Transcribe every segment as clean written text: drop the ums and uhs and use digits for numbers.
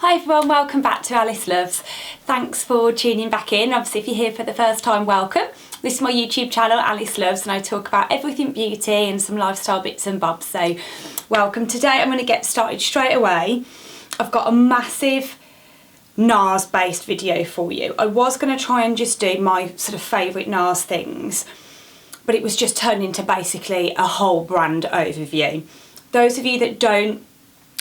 Hi everyone, welcome back to Alice Loves. Thanks for tuning back in. Obviously if you're here for the first time, welcome. This is my YouTube channel, Alice Loves, and I talk about everything beauty and some lifestyle bits and bobs, so welcome. Today I'm going to get started straight away. I've got a massive Nars based video for you. I was going to try and just do my sort of favourite Nars things, but it was just turned into basically a whole brand overview. Those of you that don't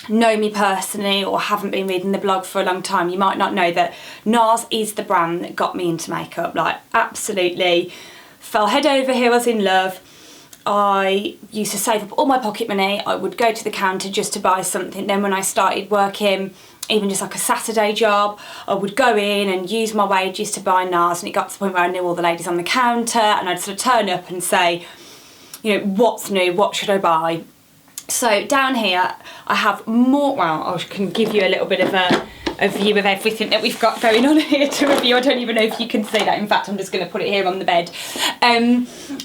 know me personally or haven't been reading the blog for a long time, you might not know that Nars is the brand that got me into makeup. Like, absolutely fell head over heels in love. I used to save up all my pocket money. I would go to the counter just to buy something. Then when I started working, even just like a Saturday job, I would go in and use my wages to buy Nars, and it got to the point where I knew all the ladies on the counter, and I'd sort of turn up and say, you know, what's new, what should I buy? So down here I have more, well, I can give you a little bit of a view of everything that we've got going on here to review. I don't even know if you can see that. In fact, I'm just going to put it here on the bed.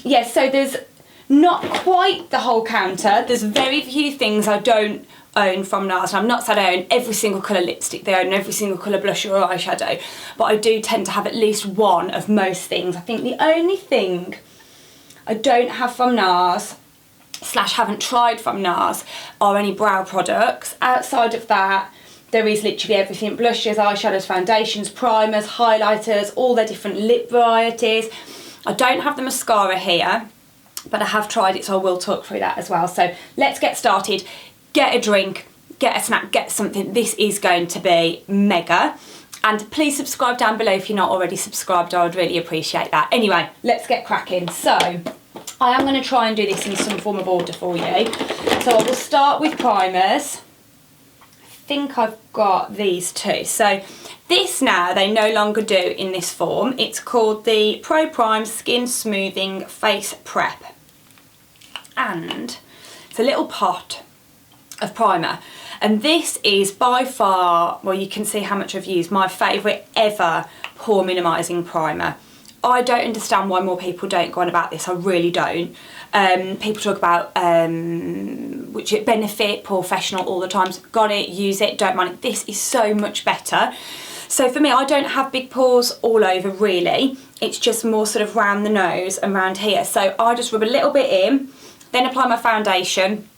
Yeah, so there's not quite the whole counter. There's very few things I don't own from Nars. I'm not saying I own every single colour lipstick they own, every single colour blusher or eyeshadow, but I do tend to have at least one of most things. I think the only thing I don't have from Nars / haven't tried from Nars are any brow products. Outside of that, there is literally everything: blushes, eyeshadows, foundations, primers, highlighters, all their different lip varieties. I don't have the mascara here, but I have tried it, so I will talk through that as well. So let's get started. Get a drink, get a snack, get something. This is going to be mega. And please subscribe down below if you're not already subscribed. I would really appreciate that. Anyway, let's get cracking. So I am going to try and do this in some form of order for you. So I will start with primers. I think I've got these two. So this now they no longer do in this form. It's called the Pro Prime Skin Smoothing Face Prep. And it's a little pot of primer. And this is by far, well, you can see how much I've used, my favourite ever pore minimising primer. I don't understand why more people don't go on about this. I really don't. People talk about which it benefit, Porefessional all the time. Got it, use it, don't mind it. This is so much better. So for me, I don't have big pores all over really. It's just more sort of round the nose and round here. So I just rub a little bit in, then apply my foundation.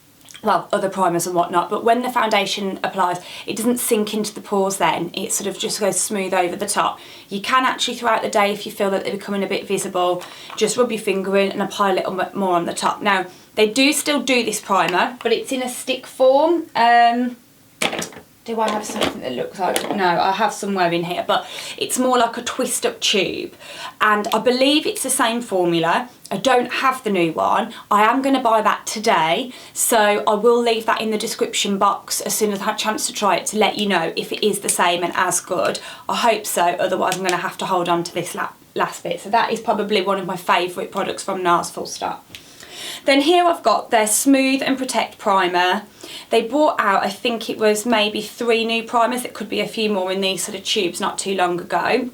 Well, other primers and whatnot, but when the foundation applies, it doesn't sink into the pores then. It sort of just goes smooth over the top. You can actually, throughout the day, if you feel that they're becoming a bit visible, just rub your finger in and apply a little bit more on the top. Now, they do still do this primer, but it's in a stick form. Do I have something that looks like, no, I have somewhere in here, but it's more like a twist up tube, and I believe it's the same formula. I don't have the new one. I am going to buy that today, so I will leave that in the description box as soon as I have a chance to try it, to let you know if it is the same and as good. I hope so, otherwise I'm going to have to hold on to this last bit. So that is probably one of my favourite products from Nars, full stop. Then here I've got their Smooth and Protect Primer. They brought out, I think it was maybe 3 new primers. It could be a few more in these sort of tubes not too long ago.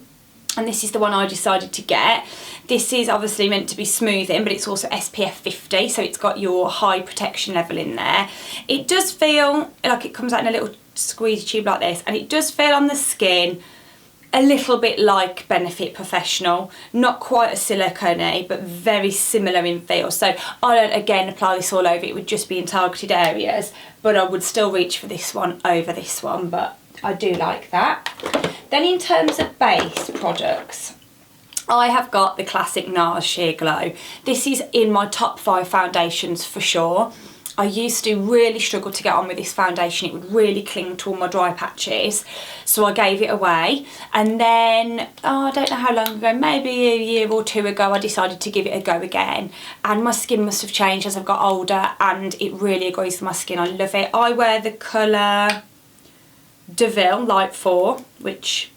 And this is the one I decided to get. This is obviously meant to be smoothing, but it's also SPF 50, so it's got your high protection level in there. It does feel like it comes out in a little squeeze tube like this, and it does feel on the skin a little bit like Benefit Professional, not quite as silicone-y, but very similar in feel. So I don't, again, apply this all over. It would just be in targeted areas, but I would still reach for this one over this one, but I do like that. Then in terms of base products, I have got the classic Nars Sheer Glow. This is in my top 5 foundations for sure. I used to really struggle to get on with this foundation. It would really cling to all my dry patches, so I gave it away. And then, I don't know how long ago, maybe a year or 2 ago, I decided to give it a go again. And my skin must have changed as I've got older, and it really agrees with my skin. I love it. I wear the colour Deville Light 4, which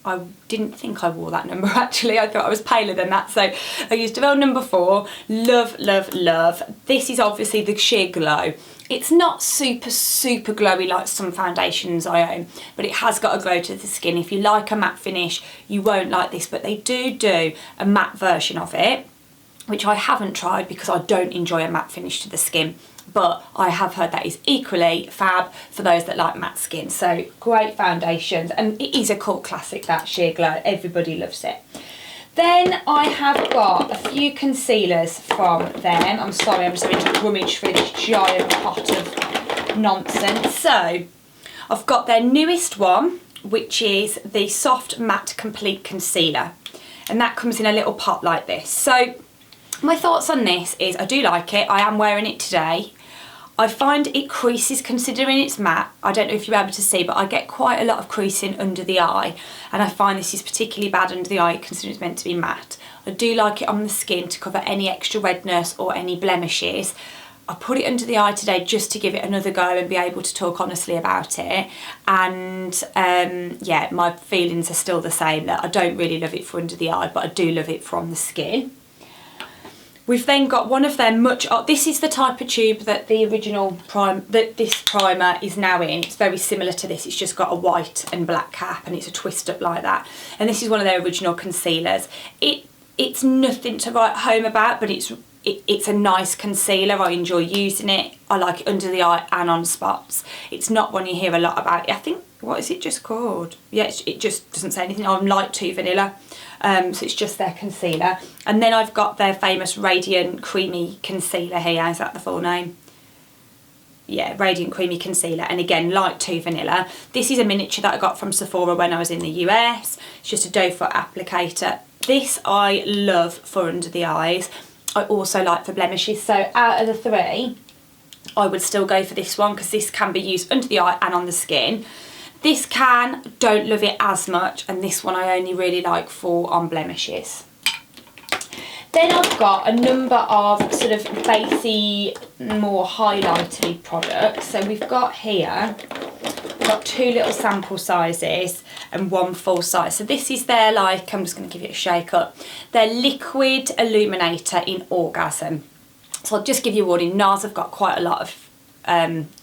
I didn't think I wore that number actually. I thought I was paler than that, so I used Deville number 4. Love, love, love. This is obviously the Sheer Glow. It's not super glowy like some foundations I own, but it has got a glow to the skin. If you like a matte finish, you won't like this, but they do a matte version of it, which I haven't tried because I don't enjoy a matte finish to the skin. but I have heard that is equally fab for those that like matte skin. So great foundations, and it is a cult classic, that Sheer Glow. Everybody loves it. Then I have got a few concealers from them. I'm sorry, I'm just having to rummage through this giant pot of nonsense. So I've got their newest one, which is the Soft Matte Complete Concealer, and that comes in a little pot like this. So my thoughts on this is I do like it. I am wearing it today. I find it creases considering it's matte. I don't know if you're able to see, but I get quite a lot of creasing under the eye, and I find this is particularly bad under the eye considering it's meant to be matte. I do like it on the skin to cover any extra redness or any blemishes. I put it under the eye today just to give it another go and be able to talk honestly about it, and yeah, my feelings are still the same, that I don't really love it for under the eye, but I do love it from the skin. We've then got one of their this is the type of tube that the original this primer is now in. It's very similar to this, it's just got a white and black cap and it's a twist up like that. And this is one of their original concealers. It's nothing to write home about, but it's a nice concealer. I enjoy using it. I like it under the eye and on spots. It's not one you hear a lot about. I think, what is it just called? Yeah, it just doesn't say anything. I'm Light 2 Vanilla. So it's just their concealer. And then I've got their famous Radiant Creamy Concealer here. Is that the full name? Yeah, Radiant Creamy Concealer. And again, Light 2 Vanilla. This is a miniature that I got from Sephora when I was in the US. It's just a doe foot applicator. This I love for under the eyes. I also like for blemishes. So out of the three, I would still go for this one because this can be used under the eye and on the skin. This don't love it as much, and this one I only really like for on blemishes. Then I've got a number of sort of basey, more highlighty products. So we've got here, we've got 2 little sample sizes and 1 full size. So this is their, like, I'm just going to give it a shake up, their liquid illuminator in Orgasm. So I'll just give you a warning, Nars have got quite a lot of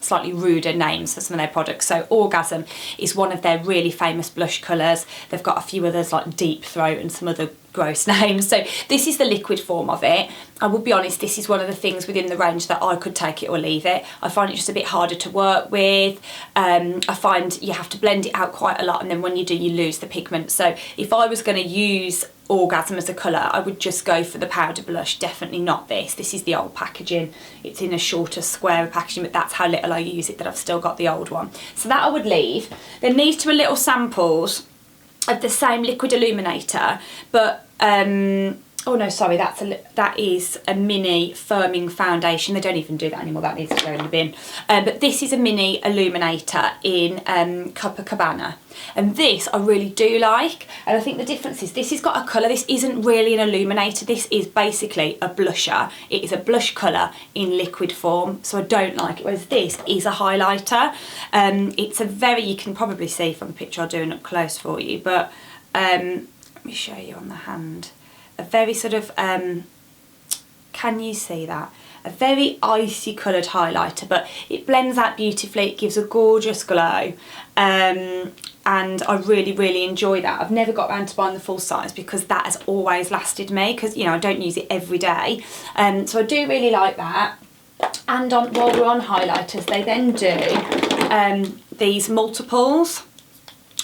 slightly ruder names for some of their products. So Orgasm is one of their really famous blush colours. They've got a few others like Deep Throat and some other gross names. So this is the liquid form of it. I will be honest, this is one of the things within the range that I could take it or leave it. I find it just a bit harder to work with. I find you have to blend it out quite a lot, and then when you do, you lose the pigment. So if I was going to use Orgasm as a colour, I would just go for the powder blush, definitely not this. This is the old packaging. It's in a shorter square packaging, but that's how little I use it, that I've still got the old one. So that I would leave. Then these 2 are little samples of the same liquid illuminator, but oh no, sorry, that is a mini firming foundation. They don't even do that anymore, that needs to go in the bin. But this is a mini illuminator in Copacabana. And this I really do like, and I think the difference is this has got a colour. This isn't really an illuminator, this is basically a blusher. It is a blush colour in liquid form, so I don't like it, whereas this is a highlighter. It's a very, you can probably see from the picture I'll do it up close for you, but let me show you on the hand. A very sort of, can you see that? A very icy coloured highlighter, but it blends out beautifully, it gives a gorgeous glow, and I really, really enjoy that. I've never got around to buying the full size because that has always lasted me, because, you know, I don't use it every day, so I do really like that. And while we're on highlighters, they then do these multiples,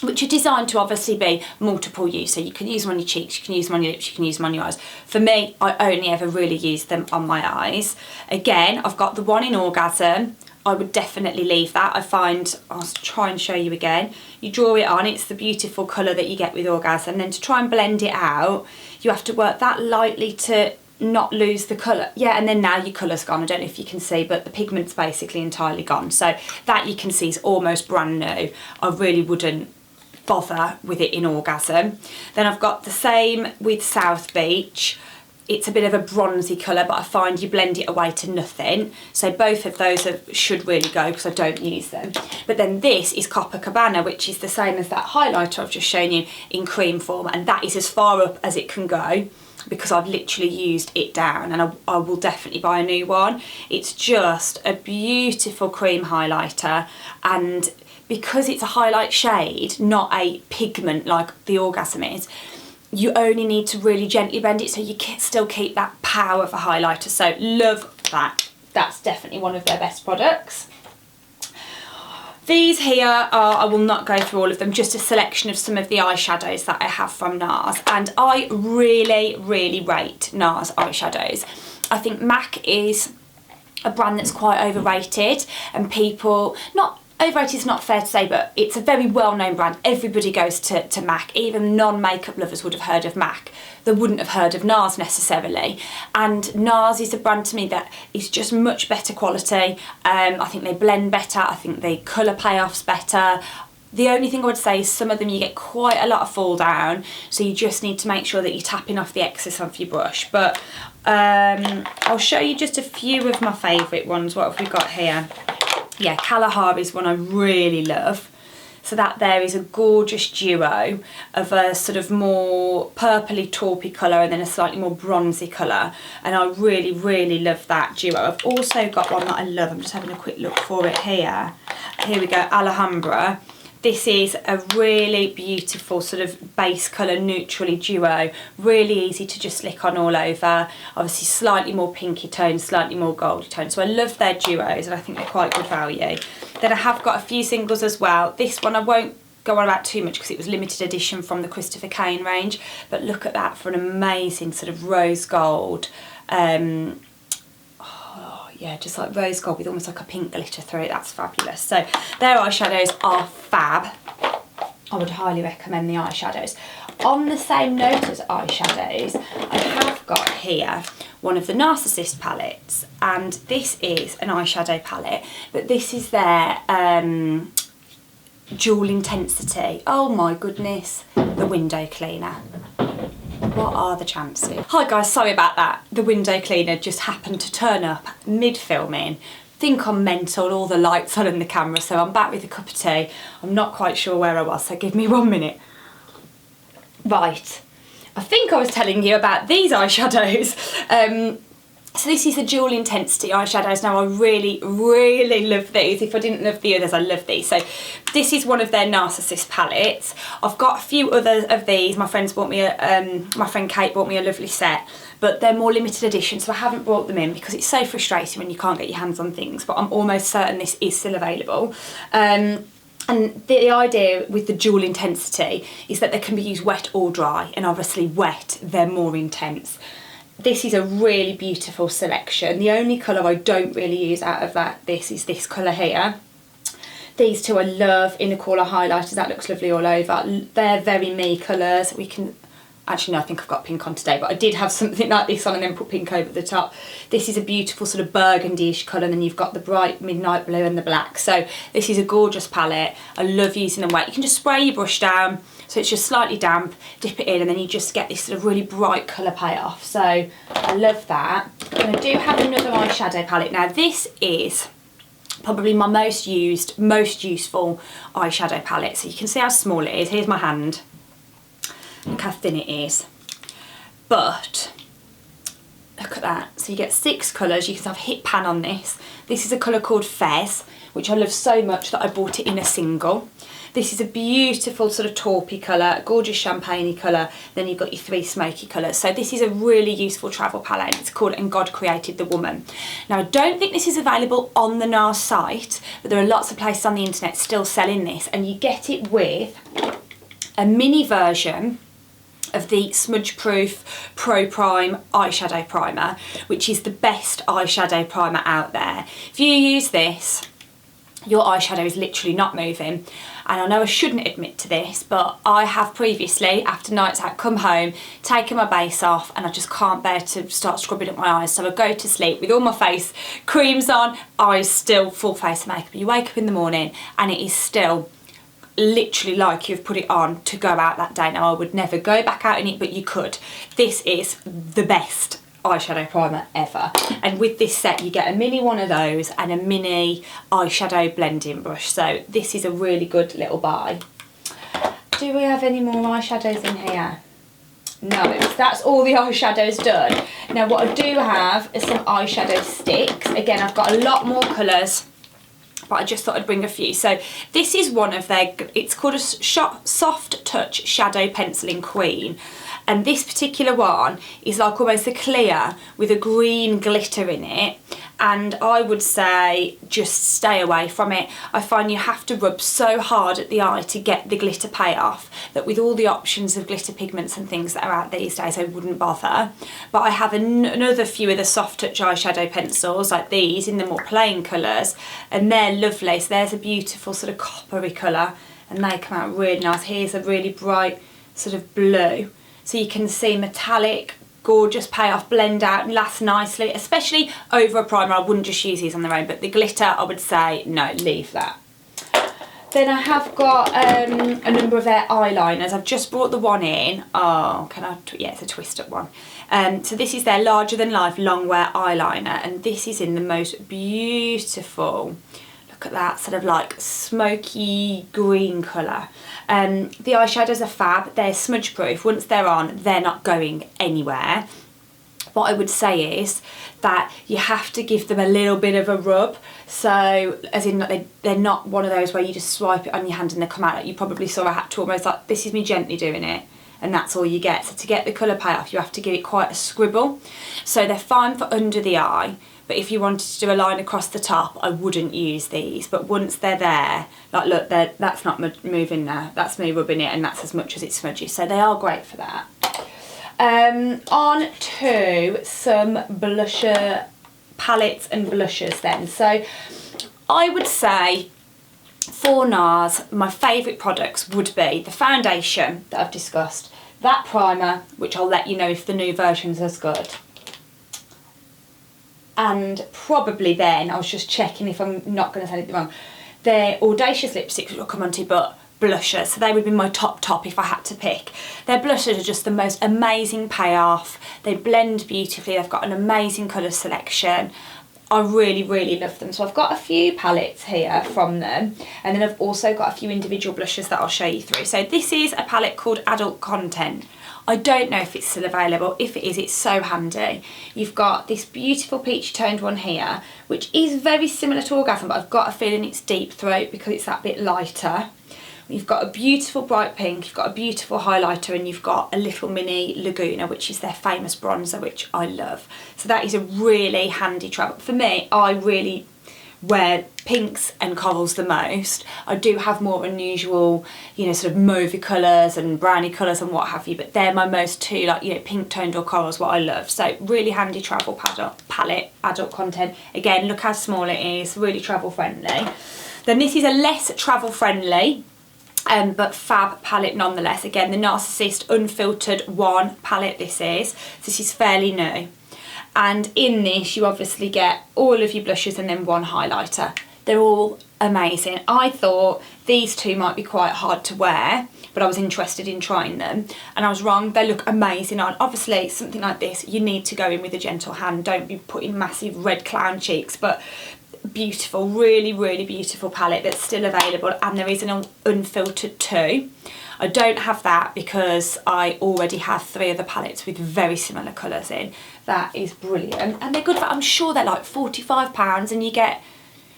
which are designed to obviously be multiple use. So you can use them on your cheeks, you can use them on your lips, you can use them on your eyes. For me, I only ever really use them on my eyes. Again, I've got the one in Orgasm. I would definitely leave that. I find, I'll try and show you again. You draw it on, it's the beautiful colour that you get with Orgasm. Then to try and blend it out, you have to work that lightly to not lose the colour. Yeah, and then now your colour's gone. I don't know if you can see, but the pigment's basically entirely gone. So that you can see is almost brand new. I really wouldn't bother with it in Orgasm. Then I've got the same with South Beach. It's a bit of a bronzy colour, but I find you blend it away to nothing. So both of those should really go because I don't use them. But then this is Copacabana, which is the same as that highlighter I've just shown you in cream form, and that is as far up as it can go because I've literally used it down, and I will definitely buy a new one. It's just a beautiful cream highlighter, and because it's a highlight shade, not a pigment like the Orgasm is, you only need to really gently blend it so you can still keep that power of a highlighter. So love that. that's definitely one of their best products. These here are, I will not go through all of them, just a selection of some of the eyeshadows that I have from Nars, and I really, really rate Nars eyeshadows. I think MAC is a brand that's quite overrated, and people, not overrated is not fair to say, but it's a very well-known brand. Everybody goes to MAC. Even non-makeup lovers would have heard of MAC. They wouldn't have heard of Nars necessarily. And Nars is a brand to me that is just much better quality. I think they blend better. I think the colour payoff's better. The only thing I would say is some of them you get quite a lot of fall down, so you just need to make sure that you're tapping off the excess off your brush. But I'll show you just a few of my favourite ones. What have we got here? Yeah, Kalahari is one I really love. So that there is a gorgeous duo of a sort of more purpley taupey colour and then a slightly more bronzy colour, and I really, really love that duo. I've also got one that I love. I'm just having a quick look for it here. Here we go, Alahambra. This is a really beautiful sort of base colour neutrally duo, really easy to just slick on all over. Obviously slightly more pinky tone, slightly more goldy tone. So I love their duos and I think they're quite good value. Then I have got a few singles as well. This one I won't go on about too much because it was limited edition from the Christopher Kane range, but look at that for an amazing sort of rose gold. Yeah, just like rose gold with almost like a pink glitter through it. That's fabulous. So their eyeshadows are fab. I would highly recommend the eyeshadows. On the same note as eyeshadows, I have got here one of the Narcissist palettes, and this is an eyeshadow palette, but this is their Dual Intensity. Oh my goodness, the window cleaner. What are the chances? Hi guys, sorry about that. The window cleaner just happened to turn up mid-filming. Think I'm mental, all the lights on in the camera, so I'm back with a cup of tea. I'm not quite sure where I was, so give me 1 minute. Right, I think I was telling you about these eyeshadows. So this is the Dual Intensity eyeshadows. Now I really, really love these. If I didn't love the others, I love these. So this is one of their Narcissist palettes. I've got a few others of these. My friend Kate bought me a lovely set, but they're more limited edition, so I haven't brought them in because it's so frustrating when you can't get your hands on things, but I'm almost certain this is still available. And the idea with the Dual Intensity is that they can be used wet or dry, and obviously wet, they're more intense. This is a really beautiful selection. The only colour I don't really use out of this is this colour here. These two I love, inner corner highlighters, that looks lovely all over. They're very me colours. We can, actually no, I think I've got pink on today, but I did have something like this on and then put pink over the top. This is a beautiful sort of burgundy-ish colour, and then you've got the bright midnight blue and the black. So this is a gorgeous palette. I love using them wet. You can just spray your brush down, so it's just slightly damp, dip it in, and then you just get this sort of really bright colour payoff. So I love that. And I do have another eyeshadow palette. Now this is probably my most useful eyeshadow palette. So you can see how small it is. Here's my hand. Look how thin it is. But look at that. So you get 6 colours. You can have hit pan on this. This is a colour called Fez, which I love so much that I bought it in a single. This is a beautiful sort of taupey colour, gorgeous champagne colour, then you've got your 3 smoky colours. So this is a really useful travel palette, and it's called And God Created the Woman. Now I don't think this is available on the Nars site, but there are lots of places on the internet still selling this, and you get it with a mini version of the Smudge Proof Pro Prime eyeshadow primer, which is the best eyeshadow primer out there. If you use this, your eyeshadow is literally not moving. And I know I shouldn't admit to this, but I have previously, after nights out, come home, taken my base off, and I just can't bear to start scrubbing up my eyes. So I go to sleep with all my face creams on, eyes still full face of makeup. You wake up in the morning and it is still literally like you've put it on to go out that day. Now I would never go back out in it, but you could. This is the best eyeshadow primer ever, and with this set you get a mini one of those and a mini eyeshadow blending brush, so this is a really good little buy. Do we have any more eyeshadows in here? No, that's all the eyeshadows done. Now what I do have is some eyeshadow sticks. Again, I've got a lot more colours, but I just thought I'd bring a few. So this is one of their, it's called a Soft Touch Shadow Penciling Queen. And this particular one is like almost a clear with a green glitter in it. and I would say just stay away from it. I find you have to rub so hard at the eye to get the glitter payoff that with all the options of glitter pigments and things that are out these days, I wouldn't bother. But I have another few of the soft touch eyeshadow pencils like these in the more plain colours, and they're lovely. So there's a beautiful sort of coppery colour, and they come out really nice. Here's a really bright sort of blue, so you can see metallic, gorgeous payoff, blend out and last nicely, especially over a primer. I wouldn't just use these on their own, but the glitter, I would say no, leave that. Then I have got a number of their eyeliners. I've just brought the one in. Oh, yeah, it's a twist up one. So this is their larger than life long wear eyeliner, and this is in the most beautiful, look at that, sort of like smoky green colour. The eyeshadows are fab, they're smudge proof. Once they're on, they're not going anywhere. What I would say is that you have to give them a little bit of a rub. So, as in, they're not one of those where you just swipe it on your hand and they come out. Like you probably saw I had to almost like, this is me gently doing it, and that's all you get. So to get the colour payoff, you have to give it quite a scribble. So they're fine for under the eye, but if you wanted to do a line across the top, I wouldn't use these. But once they're there, like look, that's not moving there. That's me rubbing it, and that's as much as it smudges. So they are great for that. On to some blusher palettes and blushers then. So I would say for Nars, my favourite products would be the foundation that I've discussed, that primer, which I'll let you know if the new version's as good, and probably then, I was just checking if I'm not going to say anything wrong, their Audacious Lipsticks, which I'll come on to, but blushers, so they would be my top if I had to pick. Their blushers are just the most amazing payoff. They blend beautifully, they've got an amazing colour selection. I really love them. So I've got a few palettes here from them, and then I've also got a few individual blushes that I'll show you through. So this is a palette called Adult Content. I don't know if it's still available. If it is, it's so handy. You've got this beautiful peachy toned one here, which is very similar to Orgasm, but I've got a feeling it's Deep Throat because it's that bit lighter. You've got a beautiful bright pink, you've got a beautiful highlighter, and you've got a little mini Lagoona, which is their famous bronzer, which I love. So that is a really handy travel. For me, I really wear pinks and corals the most. I do have more unusual, you know, sort of mauvey colours and brownie colours and what have you, but they're my most two, like, you know, pink toned or corals, what I love. So really handy travel palette, Adult Content. Again, look how small it is, really travel friendly. Then this is a less travel friendly, but fab palette nonetheless. Again, the Narcissist Unfiltered 1 palette this is. This is fairly new. And in this, you obviously get all of your blushes and then one highlighter. They're all amazing. I thought these two might be quite hard to wear, but I was interested in trying them, and I was wrong. They look amazing on. Obviously, something like this, you need to go in with a gentle hand. Don't be putting massive red clown cheeks, but beautiful, really beautiful palette that's still available, and there is an unfiltered 2. I don't have that because I already have 3 other palettes with very similar colours in. That is brilliant, and they're good for, I'm sure they're like £45, and you get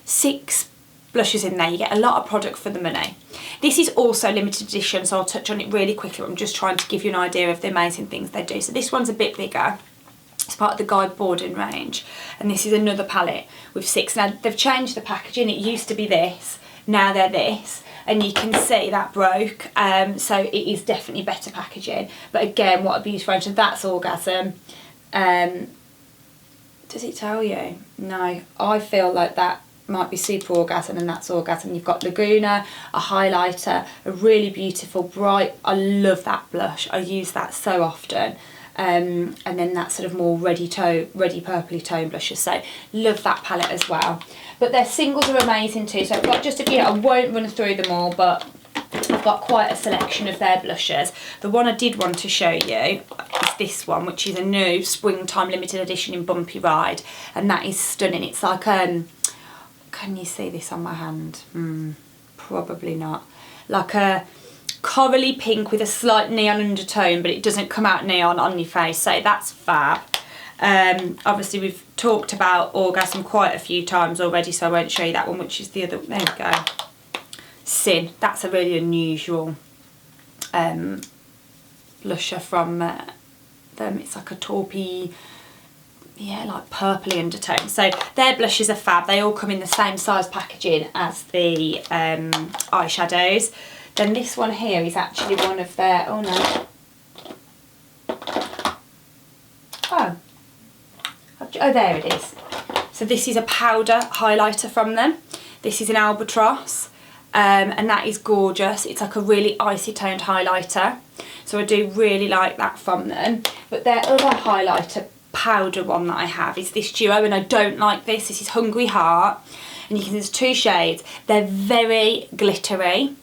6 blushes in there. You get a lot of product for the money. This is also limited edition, so I'll touch on it really quickly. I'm just trying to give you an idea of the amazing things they do. So this one's a bit bigger. It's part of the Guide Borden range, and this is another palette with 6. Now they've changed the packaging. It used to be this, now they're this, and you can see that broke, so it is definitely better packaging. But again, what a beautiful range. And that's Orgasm. Does it tell you? No, I feel like that might be Super Orgasm, and that's Orgasm. You've got Lagoona, a highlighter, a really beautiful bright, I love that blush, I use that so often. And then that sort of more ready purpley tone blushes, so love that palette as well. But their singles are amazing too, so I've got just a few. I won't run through them all, but I've got quite a selection of their blushes. The one I did want to show you is this one, which is a new springtime limited edition in Bumpy Ride, and that is stunning. It's like, can you see this on my hand? Probably not. Like a corally pink with a slight neon undertone, but it doesn't come out neon on your face, so that's fab. Obviously we've talked about Orgasm quite a few times already, so I won't show you that one, which is the other, there we go, Sin. That's a really unusual blusher from them. It's like a taupey yeah, like purpley undertone. So their blushes are fab. They all come in the same size packaging as the eyeshadows. Then this one here is actually one of their, oh no. Oh, there it is. So this is a powder highlighter from them. This is an Albatross, and that is gorgeous. It's like a really icy toned highlighter. So I do really like that from them. But their other highlighter powder one that I have is this duo, and I don't like this. This is Hungry Heart, and you can see there's 2 shades. They're very glittery.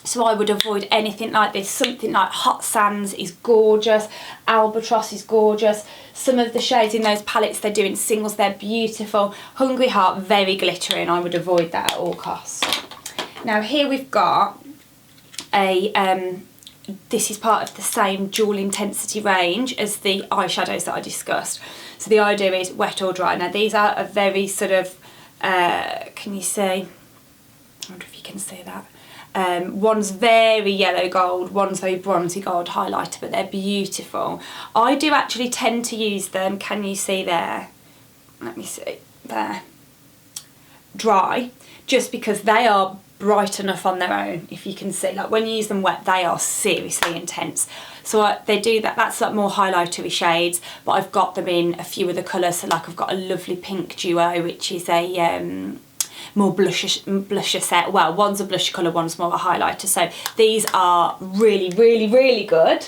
So I would avoid anything like this. Something like Hot Sands is gorgeous. Albatross is gorgeous. Some of the shades in those palettes they're doing singles, they're beautiful. Hungry Heart, very glittery, and I would avoid that at all costs. Now here we've got a, this is part of the same dual intensity range as the eyeshadows that I discussed. So the idea is wet or dry. Now these are a very sort of, can you see? I wonder if you can see that. One's very yellow gold, one's very bronzy gold highlighter, but they're beautiful. I do actually tend to use them, can you see there? Let me see, there. Dry, just because they are bright enough on their own, if you can see. Like when you use them wet, they are seriously intense. So they do that, that's like more highlightery shades, but I've got them in a few of the colours. So like I've got a lovely pink duo, which is a more blusher set. Well, one's a blush colour, one's more a highlighter. So these are really, really, really good.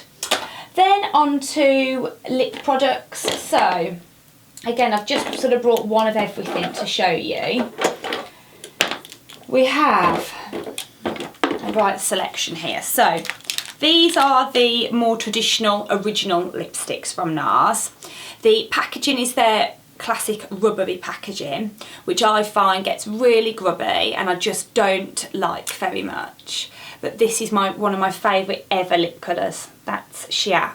Then on to lip products. So again, I've just sort of brought one of everything to show you. We have a right selection here. So these are the more traditional original lipsticks from Nars. The packaging is their classic rubbery packaging, which I find gets really grubby and I just don't like very much. But this is one of my favourite ever lip colours. That's Chiap,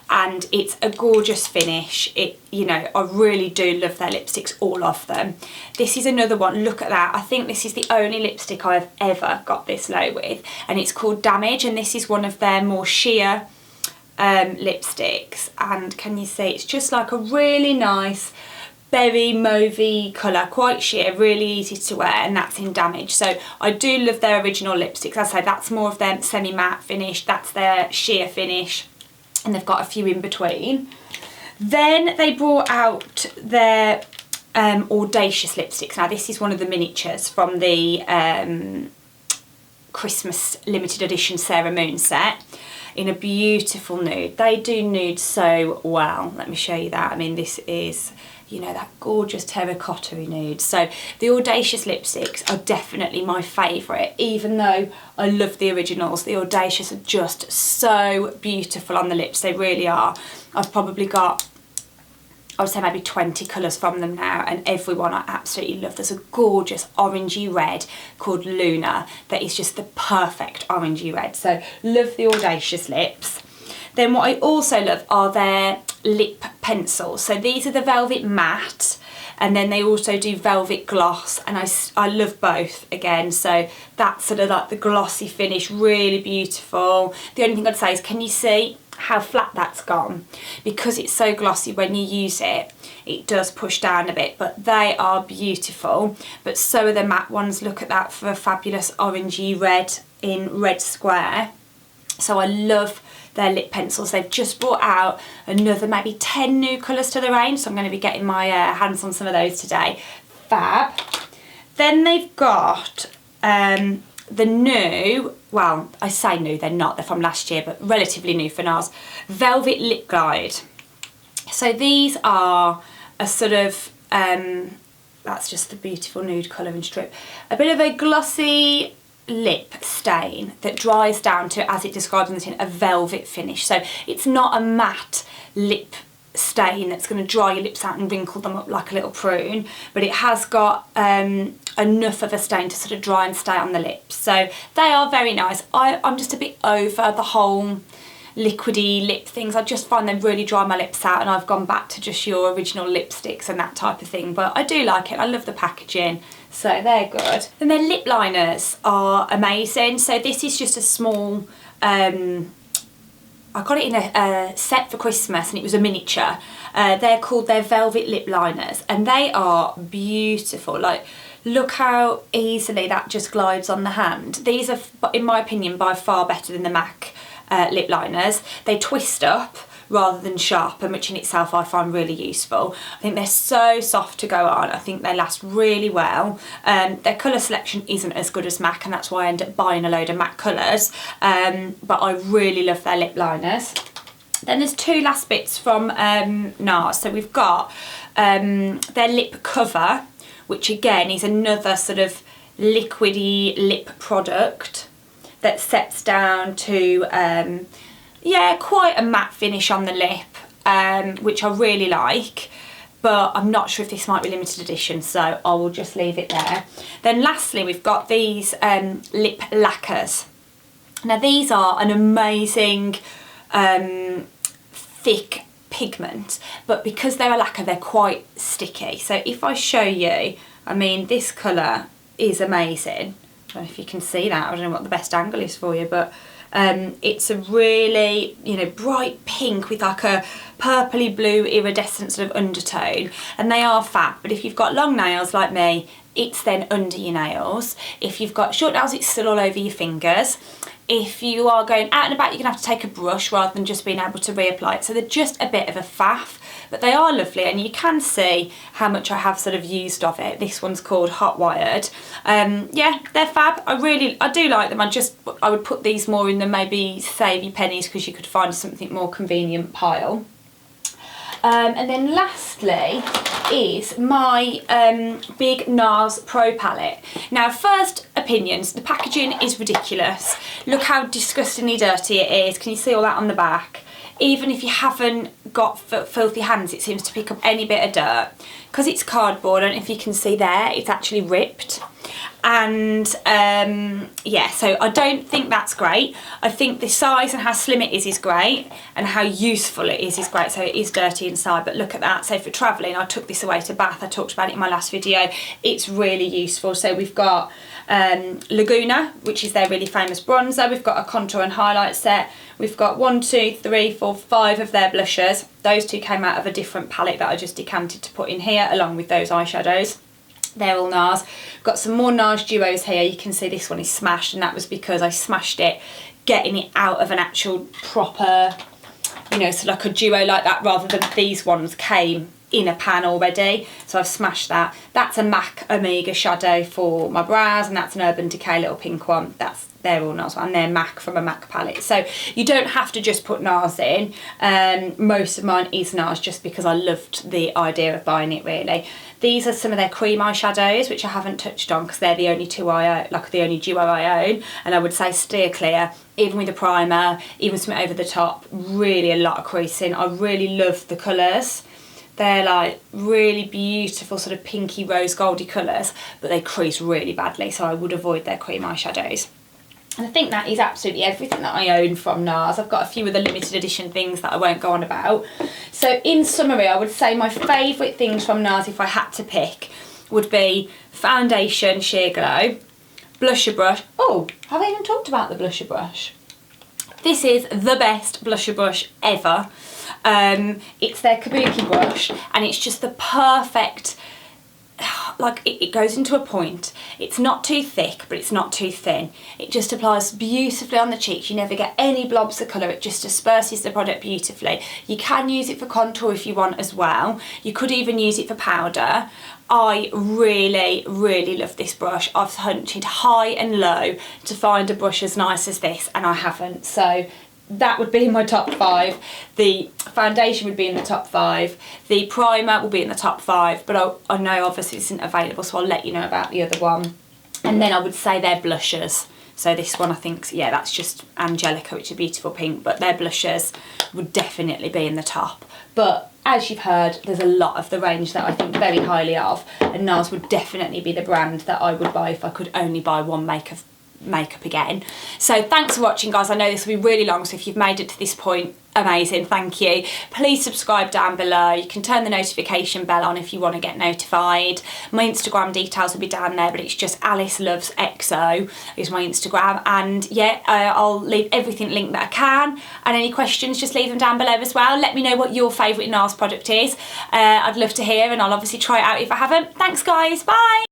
and it's a gorgeous finish. You know, I really do love their lipsticks, all of them. This is another one, look at that. I think this is the only lipstick I've ever got this low with, and it's called Damage, and this is one of their more sheer lipsticks. And can you see, it's just like a really nice berry mauvey colour, quite sheer, really easy to wear, and that's in Damage. So I do love their original lipsticks. As I say, that's more of their semi-matte finish, that's their sheer finish, and they've got a few in between. Then they brought out their Audacious lipsticks. Now this is one of the miniatures from the Christmas limited edition Sarah Moon set, in a beautiful nude. They do nude so well. Let me show you that. I mean, this is, you know, that gorgeous terracotta-y nude. So the Audacious lipsticks are definitely my favourite, even though I love the originals. The Audacious are just so beautiful on the lips, they really are. I've probably got, I would say maybe 20 colours from them now, and every one I absolutely love. There's a gorgeous orangey red called Luna that is just the perfect orangey red. So love the Audacious lips. Then what I also love are their lip pencils. So these are the Velvet Matte, and then they also do Velvet Gloss, and I love both again. So that's sort of like the glossy finish, really beautiful. The only thing I'd say is, can you see how flat that's gone? Because it's so glossy, when you use it, it does push down a bit, but they are beautiful. But so are the matte ones. Look at that, for a fabulous orangey red in Red Square. So I love their lip pencils. They've just brought out another maybe 10 new colours to the range, so I'm going to be getting my hands on some of those today. Fab. Then they've got the new, well, I say new, they're not, they're from last year, but relatively new for NARS, Velvet Lip Glide. So these are a sort of, that's just the beautiful nude colouring strip, a bit of a glossy lip stain that dries down to, as it describes in the tin, a velvet finish. So it's not a matte lip stain that's going to dry your lips out and wrinkle them up like a little prune, but it has got enough of a stain to sort of dry and stay on the lips. So they are very nice. I'm just a bit over the whole liquidy lip things. I just find them really dry my lips out, and I've gone back to just your original lipsticks and that type of thing, but I do like it. I love the packaging, so they're good. And their lip liners are amazing. So this is just a small I got it in a set for Christmas, and it was a miniature. They're called their Velvet Lip Liners, and they are beautiful. Like, look how easily that just glides on the hand. These are, in my opinion, by far better than the MAC lip liners. They twist up rather than sharpen, which in itself I find really useful. I think they're so soft to go on. I think they last really well. Their colour selection isn't as good as MAC, and that's why I end up buying a load of MAC colours, but I really love their lip liners. Then there's two last bits from Nars. So we've got their lip cover, which again is another sort of liquidy lip product that sets down to yeah, quite a matte finish on the lip, which I really like, but I'm not sure if this might be limited edition, so I will just leave it there. Then lastly, we've got these lip lacquers. Now these are an amazing thick pigment, but because they're a lacquer, they're quite sticky. So if I show you, I mean, this colour is amazing. I don't know if you can see that. I don't know what the best angle is for you, but it's a really, you know, bright pink with like a purpley blue iridescent sort of undertone, and they are fab. But if you've got long nails like me, it's then under your nails. If you've got short nails, it's still all over your fingers. If you are going out and about, you're gonna have to take a brush rather than just being able to reapply it. So they're just a bit of a faff, but they are lovely, and you can see how much I have sort of used of it. This one's called Hot Wired. Yeah, they're fab. I do like them. I would put these more in the maybe save your pennies, because you could find something more convenient pile. And then lastly is my big Nars Pro palette. Now, first opinions, the packaging is ridiculous. Look how disgustingly dirty it is. Can you see all that on the back? Even if you haven't got filthy hands, it seems to pick up any bit of dirt. Because it's cardboard, I don't know if you can see there, it's actually ripped. And yeah, so I don't think that's great. I think the size and how slim it is great, and how useful it is great. So it is dirty inside, but look at that. So for travelling, I took this away to Bath. I talked about it in my last video. It's really useful. So we've got Lagoona, which is their really famous bronzer. We've got a contour and highlight set. We've got 1, 2, 3, 4, 5 of their blushers. Those two came out of a different palette that I just decanted to put in here, along with those eyeshadows. They're all Nars. Got some more Nars duos here. You can see this one is smashed, and that was because I smashed it getting it out of an actual proper, you know, so like a duo like that, rather than these ones came in a pan already. So I've smashed that. That's a MAC Omega shadow for my brows, and that's an Urban Decay little pink one. They're all Nars, and they're MAC from a MAC palette. So you don't have to just put Nars in. Most of mine is Nars, just because I loved the idea of buying it, really. These are some of their cream eyeshadows, which I haven't touched on because they're the only two I own, like the only duo I own. And I would say steer clear, even with a primer, even something over the top. Really a lot of creasing. I really love the colours. They're like really beautiful sort of pinky rose goldy colours, but they crease really badly, so I would avoid their cream eyeshadows. And I think that is absolutely everything that I own from Nars. I've got a few of the limited edition things that I won't go on about. So in summary, I would say my favourite things from Nars, if I had to pick, would be foundation Sheer Glow, blusher brush. Oh, have I even talked about the blusher brush? This is the best blusher brush ever. It's their Kabuki brush, and it's just the perfect, like it goes into a point. It's not too thick, but it's not too thin. It just applies beautifully on the cheeks. You never get any blobs of colour. It just disperses the product beautifully. You can use it for contour if you want as well. You could even use it for powder. I really, really love this brush. I've hunted high and low to find a brush as nice as this, and I haven't. So that would be in my top 5. The foundation would be in the top 5. The primer will be in the top 5, but I know obviously it isn't available, so I'll let you know about the other one. And then I would say their blushers. So this one, I think, yeah, that's just Angelica, which is a beautiful pink, but their blushers would definitely be in the top. But as you've heard, there's a lot of the range that I think very highly of, and Nars would definitely be the brand that I would buy if I could only buy one make of makeup again. So thanks for watching, guys. I know this will be really long, so if you've made it to this point, amazing, thank you. Please subscribe down below. You can turn the notification bell on if you want to get notified. My Instagram details will be down there, but it's just Alice Loves XO is my Instagram. And yeah, I'll leave everything linked that I can, and any questions, just leave them down below as well. Let me know what your favourite Nars product is. I'd love to hear, and I'll obviously try it out if I haven't. Thanks, guys. Bye.